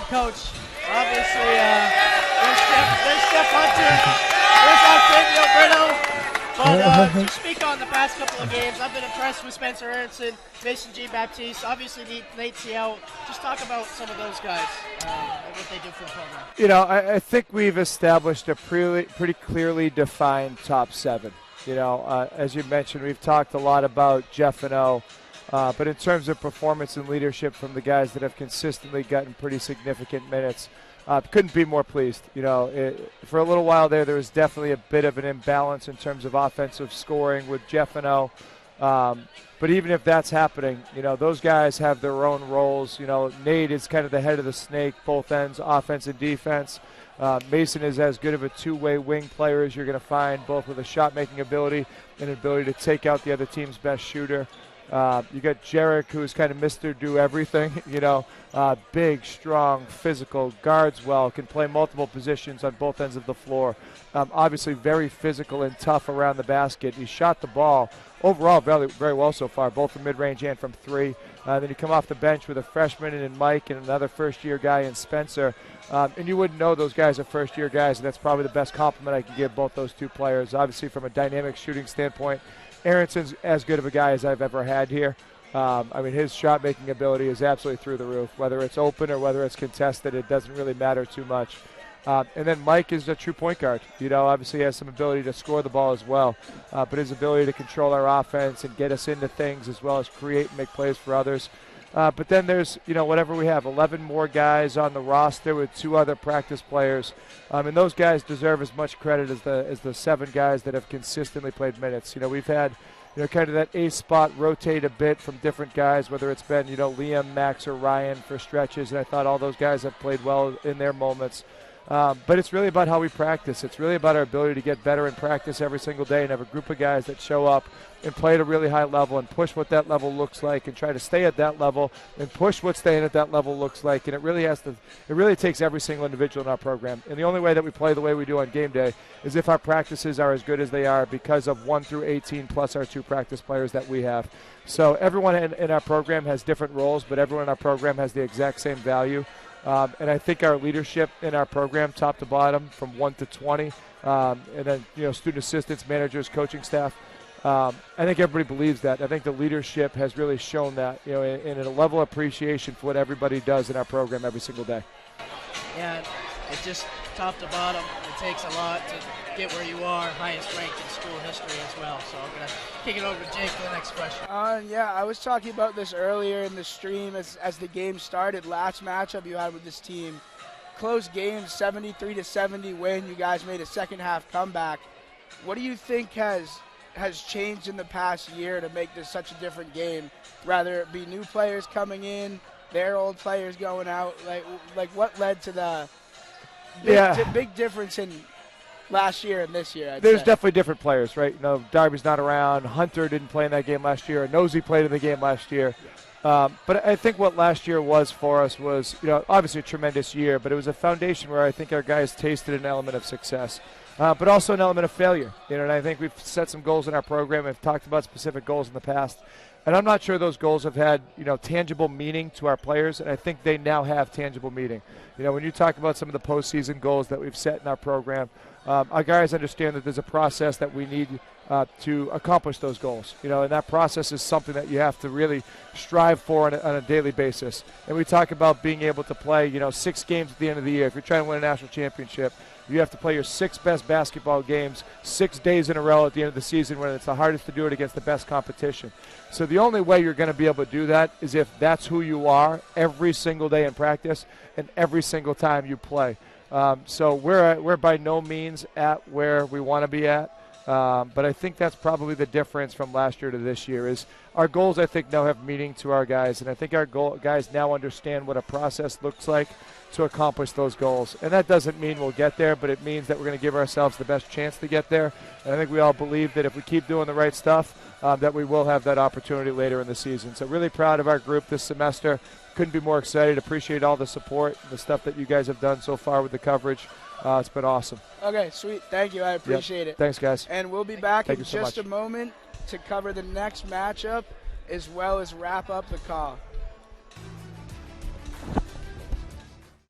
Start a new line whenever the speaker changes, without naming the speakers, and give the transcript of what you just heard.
Coach, obviously, there's Jeff Hunter, there's our Theriault. But to speak on the past couple of games, I've been impressed with Spencer Aronson, Mason G. Baptiste, obviously Nate Theriault. Just talk about some of those guys and what they do for the program.
You know, I think we've established a pretty clearly defined top seven. You know, as you mentioned, we've talked a lot about Jeff and O. But in terms of performance and leadership from the guys that have consistently gotten pretty significant minutes, couldn't be more pleased. You know, for a little while there was definitely a bit of an imbalance in terms of offensive scoring with Jeff and O. But even if that's happening, you know, those guys have their own roles. You know, Nate is kind of the head of the snake, both ends, offense and defense. Mason is as good of a two-way wing player as you're going to find, both with a shot-making ability and an ability to take out the other team's best shooter. You got Jarek, who's kind of Mr. Do Everything, you know, big, strong, physical, guards well, can play multiple positions on both ends of the floor. Obviously very physical and tough around the basket. He shot the ball overall very, very well so far, both from mid-range and from three. Then you come off the bench with a freshman in Mike and another first-year guy in Spencer. And you wouldn't know those guys are first-year guys, and that's probably the best compliment I can give both those two players. Obviously, from a dynamic shooting standpoint, Aronson's as good of a guy as I've ever had here. I mean, his shot-making ability is absolutely through the roof. Whether it's open or whether it's contested, it doesn't really matter too much. And then Mike is a true point guard. You know, obviously has some ability to score the ball as well. But his ability to control our offense and get us into things as well as create and make plays for others. But then there's, you know, whatever we have, 11 more guys on the roster with 2 other practice players. And those guys deserve as much credit as the 7 guys that have consistently played minutes. You know, we've had, you know, kind of that ace spot rotate a bit from different guys, whether it's been, you know, Liam, Max, or Ryan for stretches. And I thought all those guys have played well in their moments. But it's really about how we practice. It's really about our ability to get better in practice every single day and have a group of guys that show up and play at a really high level and push what that level looks like and try to stay at that level and push what staying at that level looks like. And it really takes every single individual in our program. And the only way that we play the way we do on game day is if our practices are as good as they are because of 1 through 18 plus our 2 practice players that we have. So everyone in our program has different roles, but everyone in our program has the exact same value. And I think our leadership in our program, top to bottom, from 1 to 20, and then, you know, student assistants, managers, coaching staff, I think everybody believes that. I think the leadership has really shown that, you know, in a level of appreciation for what everybody does in our program every single day.
Yeah, it's just top to bottom. It takes a lot to get where you are, highest ranked in school history as well. So I'm going to kick it over to Jake for the next question.
Yeah, I was talking about this earlier in the stream as the game started. Last matchup you had with this team, close game, 73-70 win. You guys made a second half comeback. What do you think has changed in the past year to make this such a different game? Rather it be new players coming in, their old players going out. Like what led to the big difference in last year and this year?
There's definitely different players, right? You know, Darby's not around. Hunter didn't play in that game last year. Nosey played in the game last year. But I think what last year was for us was, you know, obviously a tremendous year, but it was a foundation where I think our guys tasted an element of success, but also an element of failure. You know, and I think we've set some goals in our program. We've talked about specific goals in the past. And I'm not sure those goals have had, you know, tangible meaning to our players, and I think they now have tangible meaning. You know, when you talk about some of the postseason goals that we've set in our program, our guys understand that there's a process that we need to accomplish those goals. You know, and that process is something that you have to really strive for on a daily basis. And we talk about being able to play, you know, 6 games at the end of the year. If you're trying to win a national championship, you have to play your 6 best basketball games 6 days in a row at the end of the season when it's the hardest to do it against the best competition. So the only way you're going to be able to do that is if that's who you are every single day in practice and every single time you play. So we're by no means at where we want to be at. But I think that's probably the difference from last year to this year is our goals, I think, now have meaning to our guys. And I think our guys now understand what a process looks like to accomplish those goals. And that doesn't mean we'll get there, but it means that we're going to give ourselves the best chance to get there. And I think we all believe that if we keep doing the right stuff, that we will have that opportunity later in the season. So really proud of our group this semester. Couldn't be more excited. Appreciate all the support and the stuff that you guys have done so far with the coverage. It's been awesome.
Okay, sweet. Thank you. I appreciate it.
Thanks, guys.
And we'll be back
Thank
in
you so
just
much.
a moment to cover the next matchup as well as wrap up the call.